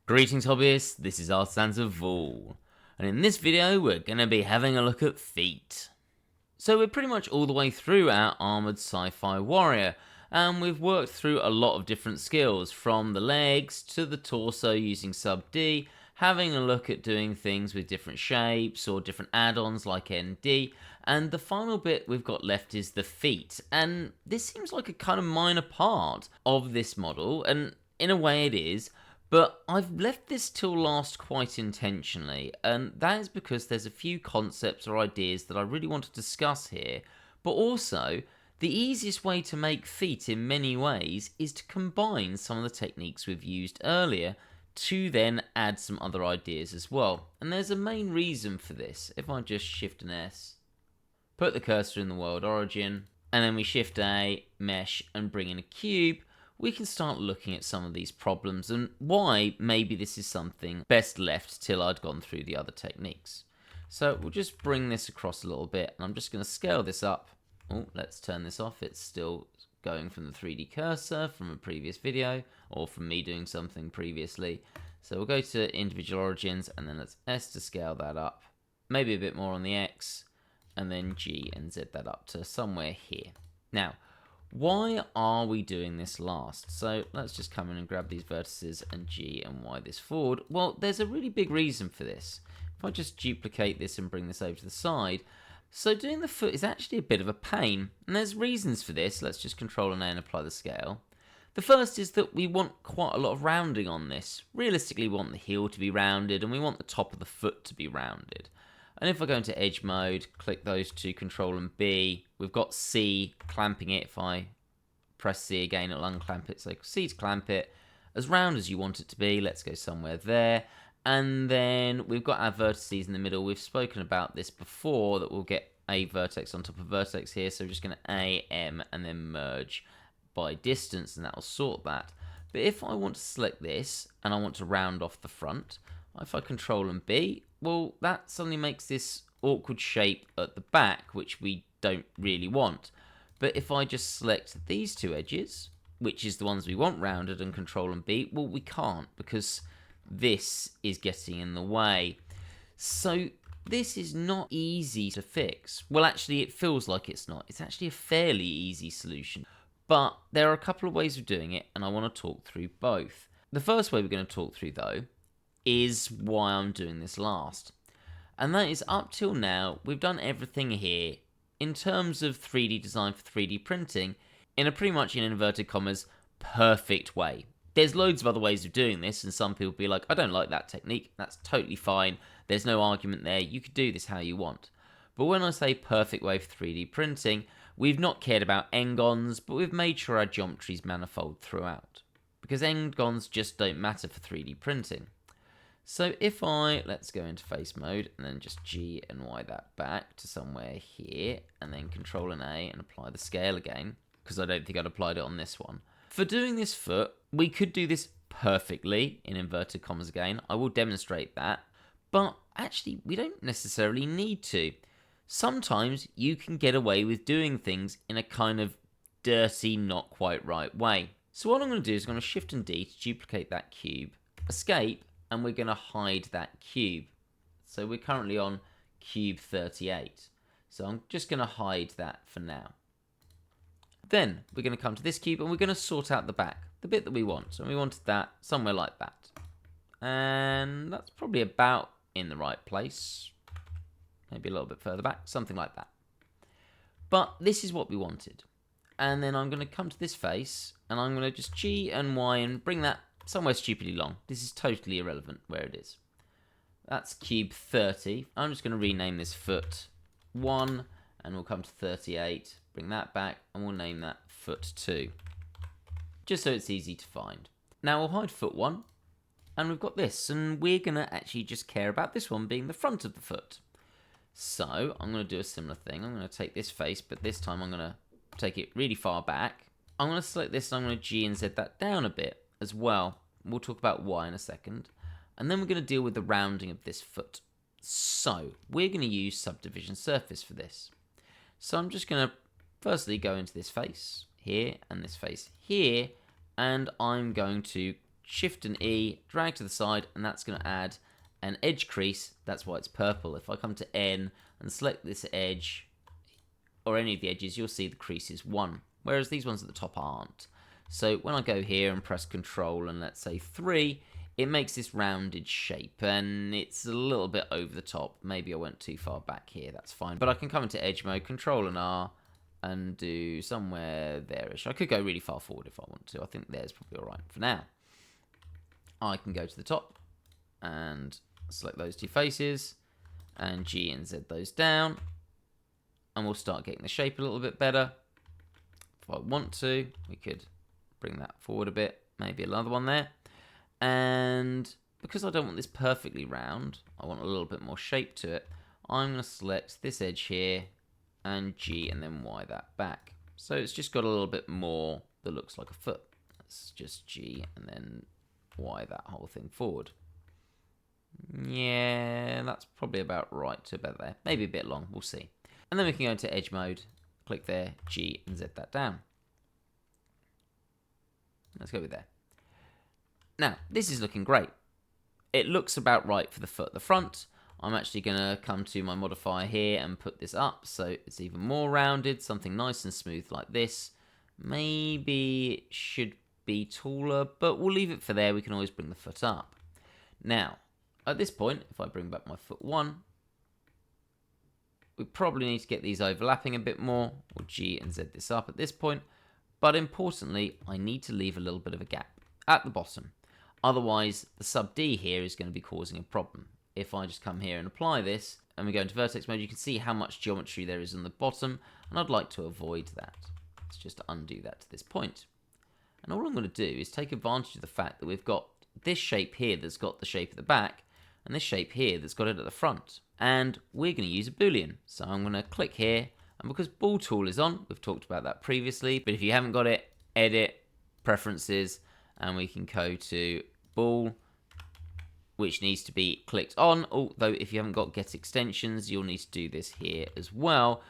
Greetings hobbyists, this is Artisans of Vol, and in this video we're going to be having a look at feet. So we're pretty much all the way through our armoured sci-fi warrior, and we've worked through a lot of different skills, from the legs to the torso using sub D, having a look at doing things with different shapes or different add-ons like ND, and the final bit we've got left is the feet, and this seems like a kind of minor part of this model, and in a way it is. But I've left this till last quite intentionally, and that is because there's a few concepts or ideas that I really want to discuss here, but also the easiest way to make feet in many ways is to combine some of the techniques we've used earlier to then add some other ideas as well. And there's a main reason for this. If I just Shift and S, put the cursor in the world origin, and then we Shift A, mesh, and bring in a cube, we can start looking at some of these problems and why maybe this is something best left till I'd gone through the other techniques. So we'll just bring this across a little bit, and I'm just going to scale this up. Oh, let's turn this off. It's still going from the 3D cursor from a previous video, or from me doing something previously. So we'll go to individual origins, and then let's S to scale that up. Maybe a bit more on the X, and then G and Z that up to somewhere here. Now, why are we doing this last? So let's just come in and grab these vertices and G and Y this forward. Well, there's a really big reason for this. If I just duplicate this and bring this over to the side, so doing the foot is actually a bit of a pain, and there's reasons for this. Let's just Control and A and apply the scale. The first is that we want quite a lot of rounding on this. Realistically, we want the heel to be rounded, and we want the top of the foot to be rounded. And if I go into edge mode, click those two, Control and B, we've got C clamping it. If I press C again, it'll unclamp it. So C to clamp it as round as you want it to be. Let's go somewhere there. And then we've got our vertices in the middle. We've spoken about this before, that we'll get a vertex on top of vertex here. So we're just going to A, M, and then merge by distance, and that will sort that. But if I want to select this, and I want to round off the front, if I Control and B, well, that suddenly makes this awkward shape at the back, which we don't really want. But if I just select these two edges, which is the ones we want rounded, and Control and B, well, we can't, because this is getting in the way. So this is not easy to fix. Well, actually, it feels like it's not. It's actually a fairly easy solution. But there are a couple of ways of doing it, and I want to talk through both. The first way we're going to talk through, though, is why I'm doing this last. And that is, up till now, we've done everything here in terms of 3D design for 3D printing in a pretty much, in inverted commas, perfect way. There's loads of other ways of doing this, and some people be like, I don't like that technique. That's totally fine. There's no argument there. You could do this how you want. But when I say perfect way for 3D printing, we've not cared about n-gons, but we've made sure our geometry is manifold throughout. Because n-gons just don't matter for 3D printing. So if let's go into face mode, and then just G and Y that back to somewhere here, and then Control and A and apply the scale again, because I don't think I'd applied it on this one. For doing this foot, we could do this perfectly, in inverted commas again. I will demonstrate that. But actually, we don't necessarily need to. Sometimes you can get away with doing things in a kind of dirty, not quite right way. So what I'm going to do is I'm going to Shift and D to duplicate that cube, escape, and we're going to hide that cube. So we're currently on cube 38. So I'm just going to hide that for now. Then we're going to come to this cube, and we're going to sort out the back, the bit that we want. So we wanted that somewhere like that. And that's probably about in the right place. Maybe a little bit further back, something like that. But this is what we wanted. And then I'm going to come to this face, and I'm going to just G and Y and bring that somewhere stupidly long. This is totally irrelevant where it is. That's cube 30. I'm just going to rename this foot 1, and we'll come to 38, bring that back, and we'll name that foot 2. Just so it's easy to find. Now we'll hide foot 1, and we've got this, and we're going to actually just care about this one being the front of the foot. So I'm going to do a similar thing. I'm going to take this face, but this time I'm going to take it really far back. I'm going to select this, and I'm going to G and Z that down a bit as well. We'll talk about Y in a second. And then we're going to deal with the rounding of this foot. So we're going to use subdivision surface for this. So I'm just going to firstly go into this face here and this face here, and I'm going to Shift and E, drag to the side, and that's going to add an edge crease. That's why it's purple. If I come to N and select this edge, or any of the edges, you'll see the crease is 1, whereas these ones at the top aren't. So when I go here and press Control and let's say 3, it makes this rounded shape, and it's a little bit over the top. Maybe I went too far back here, that's fine. But I can come into Edge Mode, Control and R, and do somewhere there-ish. I could go really far forward if I want to. I think there's probably all right for now. I can go to the top and select those two faces, and G and Z those down, and we'll start getting the shape a little bit better. If I want to, we could bring that forward a bit, maybe another one there. And because I don't want this perfectly round, I want a little bit more shape to it, I'm going to select this edge here and G and then Y that back. So it's just got a little bit more that looks like a foot. That's just G and then Y that whole thing forward. Yeah, that's probably about right to about there. Maybe a bit long, we'll see. And then we can go into Edge Mode, click there, G and Z that down. Let's go with there. Now, this is looking great. It looks about right for the foot at the front. I'm actually going to come to my modifier here and put this up so it's even more rounded, something nice and smooth like this. Maybe it should be taller, but we'll leave it for there. We can always bring the foot up. Now, at this point, if I bring back my foot 1, we probably need to get these overlapping a bit more. We'll G and Z this up at this point. But importantly, I need to leave a little bit of a gap at the bottom. Otherwise, the sub D here is going to be causing a problem. If I just come here and apply this, and we go into vertex mode, you can see how much geometry there is on the bottom, and I'd like to avoid that. Let's just undo that to this point. And all I'm going to do is take advantage of the fact that we've got this shape here that's got the shape at the back, and this shape here that's got it at the front. And we're going to use a boolean. So I'm going to click here, and because bool tool is on, we've talked about that previously, but if you haven't got it, edit, preferences, and we can go to bool, which needs to be clicked on, although if you haven't got get extensions, you'll need to do this here as well.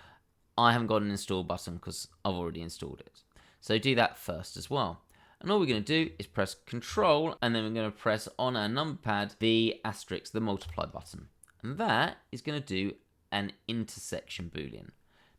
I haven't got an install button because I've already installed it. So do that first as well. And all we're going to do is press Control, and then we're going to press on our number pad the asterisk, the multiply button. And that is going to do an intersection boolean.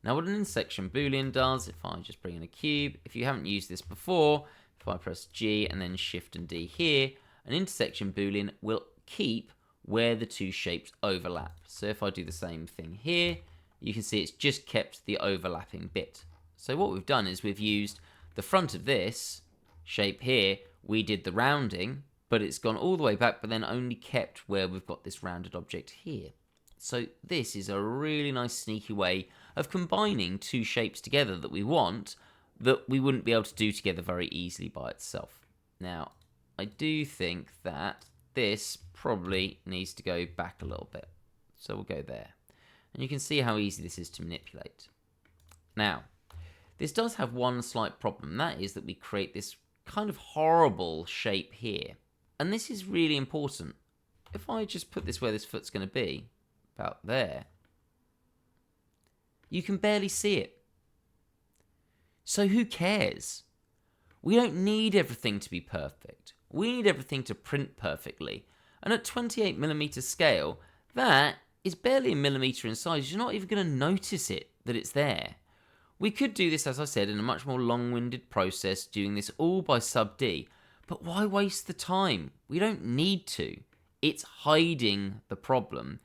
Now what an intersection boolean does, if I just bring in a cube, if you haven't used this before, if I press G and then Shift and D here, an intersection boolean will keep where the two shapes overlap. So if I do the same thing here, you can see it's just kept the overlapping bit. So what we've done is we've used the front of this shape here, we did the rounding, but it's gone all the way back, but then only kept where we've got this rounded object here. So this is a really nice sneaky way of combining two shapes together that we want, that we wouldn't be able to do together very easily by itself. Now, I do think that this probably needs to go back a little bit. So we'll go there. And you can see how easy this is to manipulate. Now, this does have one slight problem. And that is that we create this kind of horrible shape here. And this is really important. If I just put this where this foot's going to be, about there, you can barely see it. So who cares? We don't need everything to be perfect. We need everything to print perfectly. And at 28mm scale, that is barely a millimetre in size. You're not even going to notice it, that it's there. We could do this, as I said, in a much more long-winded process, doing this all by sub D. But why waste the time? We don't need to. It's hiding the problem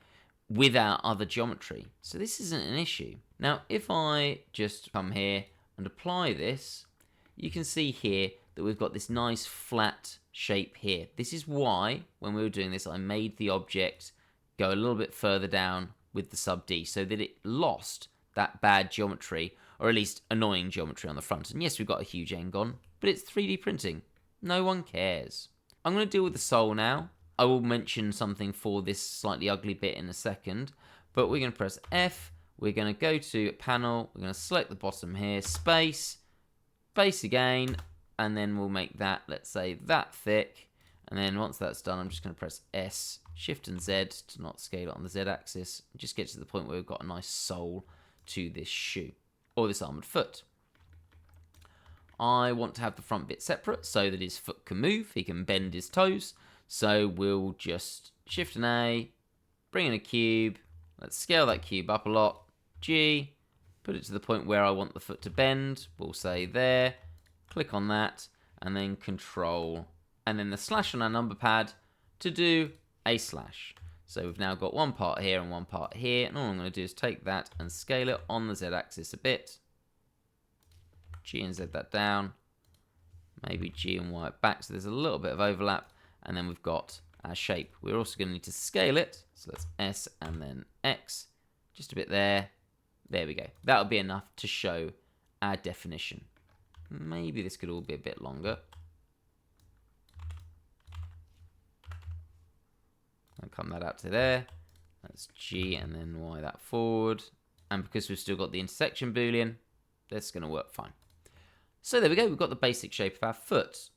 with our other geometry. So this isn't an issue. Now, if I just come here and apply this, you can see here that we've got this nice flat shape here. This is why, when we were doing this, I made the object go a little bit further down with the sub D so that it lost that bad geometry, or at least annoying geometry on the front. And yes, we've got a huge end on, but it's 3D printing. No one cares. I'm going to deal with the sole now. I will mention something for this slightly ugly bit in a second, but we're going to press F. We're going to go to panel. We're going to select the bottom here, space again, and then we'll make that, let's say, that thick. And then once that's done, I'm just going to press S, Shift and Z to not scale it on the Z axis. Just get to the point where we've got a nice sole to this shoe, or this armoured foot. I want to have the front bit separate so that his foot can move, he can bend his toes. So we'll just Shift and A, bring in a cube, let's scale that cube up a lot, G, put it to the point where I want the foot to bend, we'll say there, click on that, and then Control, and then the slash on our number pad to do a slash. So we've now got one part here and one part here, and all I'm going to do is take that and scale it on the Z-axis a bit. G and Z that down, maybe G and Y it back, so there's a little bit of overlap, and then we've got our shape. We're also going to need to scale it, so let's S and then X, just a bit there. There we go. That'll be enough to show our definition. Maybe this could all be a bit longer. I'll come that out to there. That's G and then Y that forward. And because we've still got the intersection boolean, that's going to work fine. So there we go. We've got the basic shape of our foot.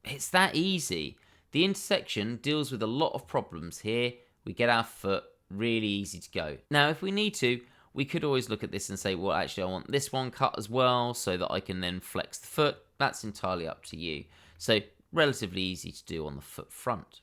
It's that easy. The intersection deals with a lot of problems here. We get our foot really easy to go. Now, if we need to, we could always look at this and say, well, actually, I want this one cut as well so that I can then flex the foot. That's entirely up to you. So relatively easy to do on the foot front.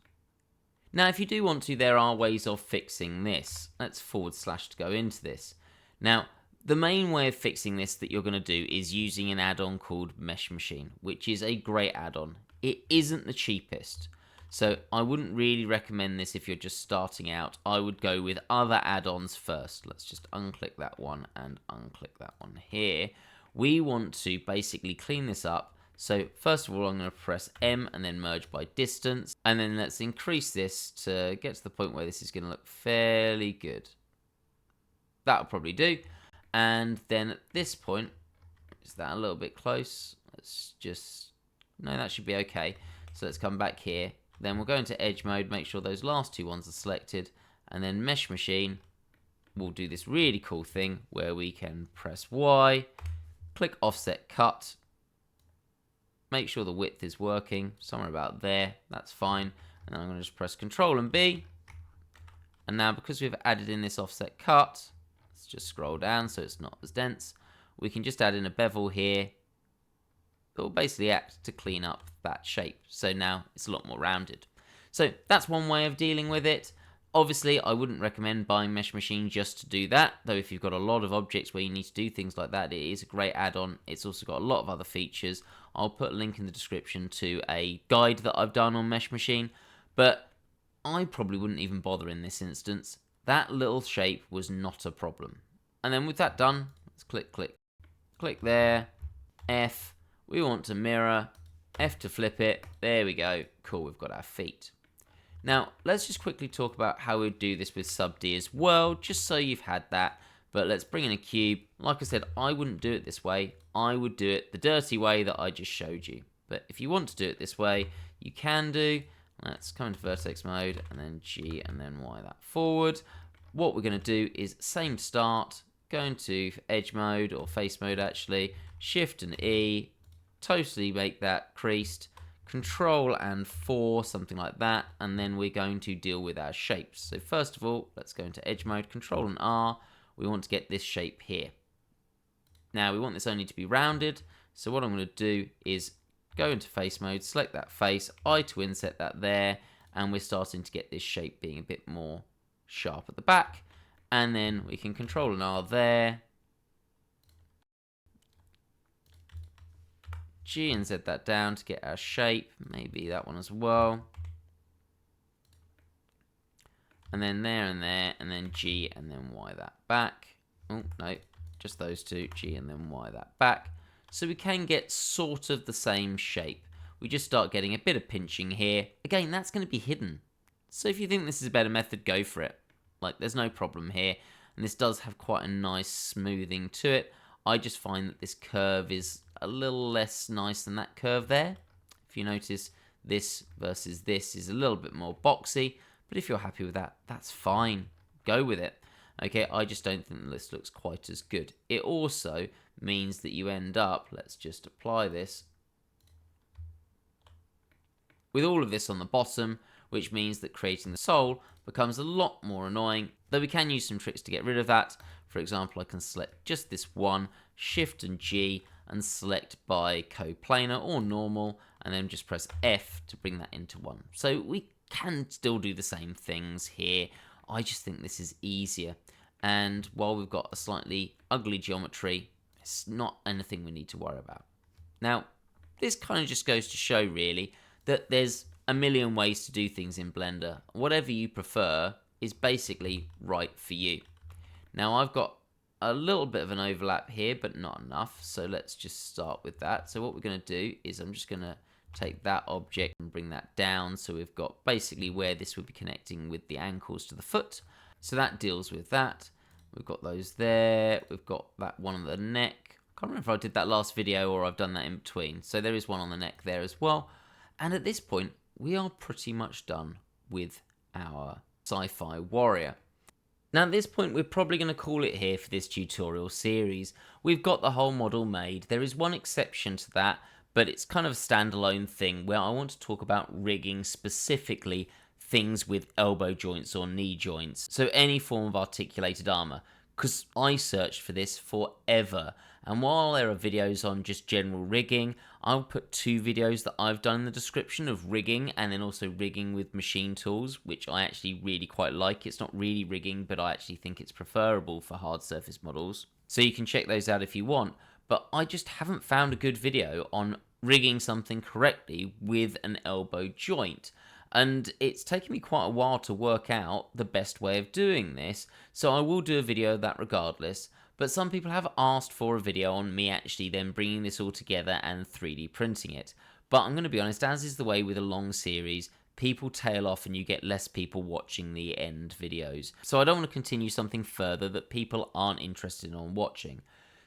Now, if you do want to, there are ways of fixing this. Let's / to go into this. Now, the main way of fixing this that you're going to do is using an add-on called Mesh Machine, which is a great add-on. It isn't the cheapest, so I wouldn't really recommend this if you're just starting out. I would go with other add-ons first. Let's just unclick that one and unclick that one here. We want to basically clean this up. So first of all, I'm going to press M and then merge by distance, and then let's increase this to get to the point where this is going to look fairly good. That'll probably do. And then at this point, is that a little bit close? Let's just, no, that should be okay. So let's come back here. Then we'll go into edge mode, make sure those last two ones are selected, and then Mesh Machine will do this really cool thing where we can press Y, click Offset Cut, make sure the width is working, somewhere about there, that's fine. And then I'm going to just press Control and B. And now because we've added in this offset cut, let's just scroll down so it's not as dense. We can just add in a bevel here that will basically act to clean up that shape. So now it's a lot more rounded. So that's one way of dealing with it. Obviously, I wouldn't recommend buying Mesh Machine just to do that, though if you've got a lot of objects where you need to do things like that, it is a great add-on. It's also got a lot of other features. I'll put a link in the description to a guide that I've done on Mesh Machine, but I probably wouldn't even bother in this instance. That little shape was not a problem. And then with that done, let's click there, F. We want to mirror, F to flip it. There we go. Cool, we've got our feet. Now, let's just quickly talk about how we'd do this with sub D as well, just so you've had that. But let's bring in a cube. Like I said, I wouldn't do it this way. I would do it the dirty way that I just showed you. But if you want to do it this way, you can do. Let's come into vertex mode, and then G, and then Y that forward. What we're going to do is same start, go into edge mode, or face mode actually, Shift and E, totally make that creased, Control and 4, something like that, and then we're going to deal with our shapes. So first of all, let's go into edge mode, Control and R. We want to get this shape here. Now we want this only to be rounded, so what I'm going to do is go into face mode, select that face, I to inset that there, and we're starting to get this shape being a bit more sharp at the back. And then we can Control and R there, G and Z that down to get our shape, maybe that one as well. And then there, and then G and then Y that back. Oh, no, just those two, G and then Y that back. So we can get sort of the same shape. We just start getting a bit of pinching here. Again, that's going to be hidden. So if you think this is a better method, go for it. Like, there's no problem here. And this does have quite a nice smoothing to it. I just find that this curve is a little less nice than that curve there. If you notice, this versus this is a little bit more boxy. But if you're happy with that, that's fine. Go with it. Okay, I just don't think this looks quite as good. It also means that you end up, let's just apply this, with all of this on the bottom, which means that creating the sole becomes a lot more annoying, though we can use some tricks to get rid of that. For example, I can select just this one, Shift and G and select by coplanar or normal, and then just press F to bring that into one. So we can still do the same things here. I just think this is easier. And while we've got a slightly ugly geometry, it's not anything we need to worry about. Now, this kind of just goes to show really that there's a million ways to do things in Blender. Whatever you prefer is basically right for you. Now I've got a little bit of an overlap here, but not enough. So let's just start with that. So what we're going to do is I'm just going to take that object and bring that down. So we've got basically where this would be connecting with the ankles to the foot. So that deals with that. We've got those there. We've got that one on the neck. Can't remember if I did that last video or I've done that in between. So there is one on the neck there as well. And at this point, we are pretty much done with our Sci-Fi Warrior. Now at this point, we're probably going to call it here for this tutorial series. We've got the whole model made. There is one exception to that, but it's kind of a standalone thing where I want to talk about rigging specifically things with elbow joints or knee joints. So any form of articulated armor. Because I searched for this forever. And while there are videos on just general rigging, I'll put 2 videos that I've done in the description of rigging and then also rigging with machine tools, which I actually really quite like. It's not really rigging, but I actually think it's preferable for hard surface models. So you can check those out if you want. But I just haven't found a good video on rigging something correctly with an elbow joint. And it's taken me quite a while to work out the best way of doing this, so I will do a video of that regardless. But some people have asked for a video on me actually then bringing this all together and 3D printing it. But I'm going to be honest, as is the way with a long series, people tail off and you get less people watching the end videos. So I don't want to continue something further that people aren't interested in watching.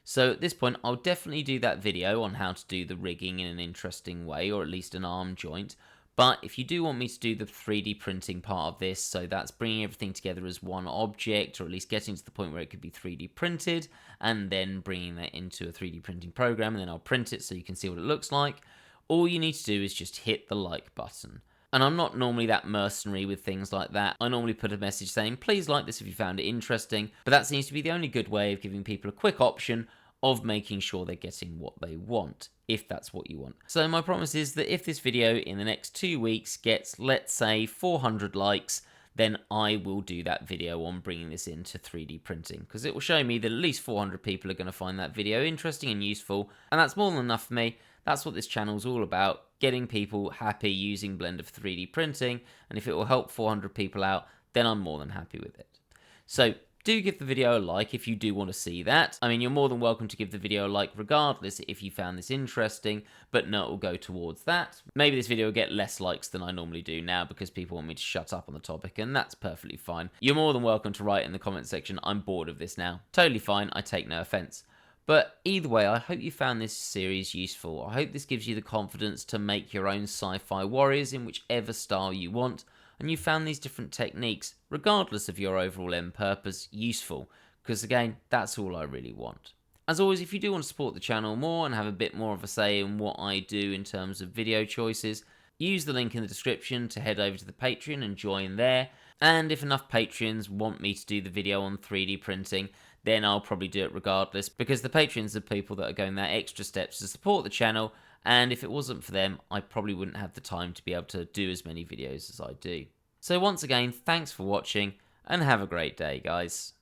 So at this point, I'll definitely do that video on how to do the rigging in an interesting way, or at least an arm joint. But if you do want me to do the 3D printing part of this, so that's bringing everything together as one object, or at least getting to the point where it could be 3D printed, and then bringing that into a 3D printing program, and then I'll print it so you can see what it looks like, all you need to do is just hit the like button. And I'm not normally that mercenary with things like that. I normally put a message saying, please like this if you found it interesting, but that seems to be the only good way of giving people a quick option of making sure they're getting what they want, if that's what you want. So my promise is that if this video in the next 2 weeks gets, let's say, 400 likes, then I will do that video on bringing this into 3D printing, because it will show me that at least 400 people are going to find that video interesting and useful, and that's more than enough for me. That's what this channel's all about, getting people happy using Blender for 3D printing, and if it will help 400 people out, then I'm more than happy with it. So do give the video a like if you do want to see that. I mean, you're more than welcome to give the video a like regardless if you found this interesting, but no, it will go towards that. Maybe this video will get less likes than I normally do now because people want me to shut up on the topic, and that's perfectly fine. You're more than welcome to write in the comment section, I'm bored of this now. Totally fine, I take no offense. But either way, I hope you found this series useful. I hope this gives you the confidence to make your own sci-fi warriors in whichever style you want, and you found these different techniques, regardless of your overall end purpose, useful, because again, that's all I really want. As always, if you do want to support the channel more and have a bit more of a say in what I do in terms of video choices, use the link in the description to head over to the Patreon and join there. And if enough patrons want me to do the video on 3D printing, then I'll probably do it regardless, because the patrons are people that are going that extra steps to support the channel, and if it wasn't for them, I probably wouldn't have the time to be able to do as many videos as I do. So once again, thanks for watching, and have a great day, guys.